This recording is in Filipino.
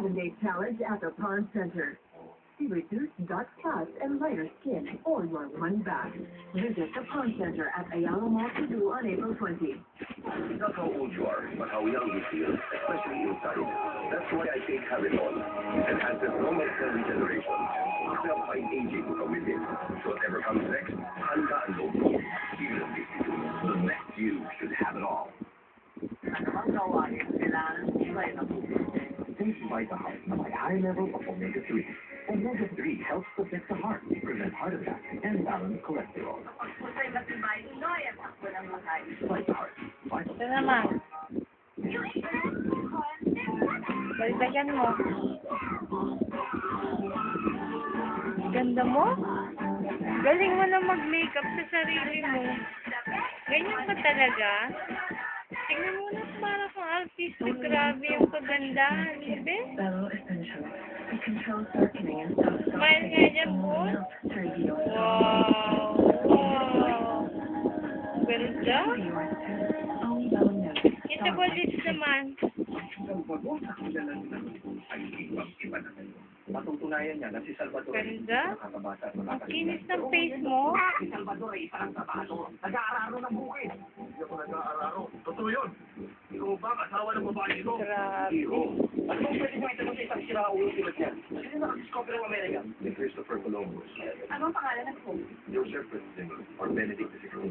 7-day challenge at the Pond Center. See reduced dark spots and lighter skin or your money back. Visit the Pond Center at Ayala Mall Cebu on April 20. Not how old you are, but how young you feel, especially inside. That's why I take Haridol. It enhances normal cell regeneration. Stop by aging from within. So whatever comes next, handaan mo. Even at 52, the next you should have it all. Taste VitaHeart na may high level of omega-3. Omega-3 helps protect the heart, prevent heart attack, and balance cholesterol. VitaHeart. Ito naman. Balikan mo. Ganda mo? Galing mo na mag-makeup sa sarili mo. Ganyan ka talaga? Tingnan mo na para kang artistic. Grabe yung kagandahan. Ibe? Smile nga dyan po. Wow! Wow! Ganda? Yung double lips naman. Matutunayan niya na si Salvador. Ganda? Ang kinis ng face mo. Si Salvador ay isang tabato. Nag-aararo ng bukid. Hindi ako nag-aararo. Totoo yun. Ikaw ba kasawa ng babae ito? Grabe. Ano bang pwede mo itanong sa isang siraulo tulad niyan? Sino nakadiscover ng Amerika? Ni Christopher Columbus. Anong pangalan ng Joseph President or Benedict XVI.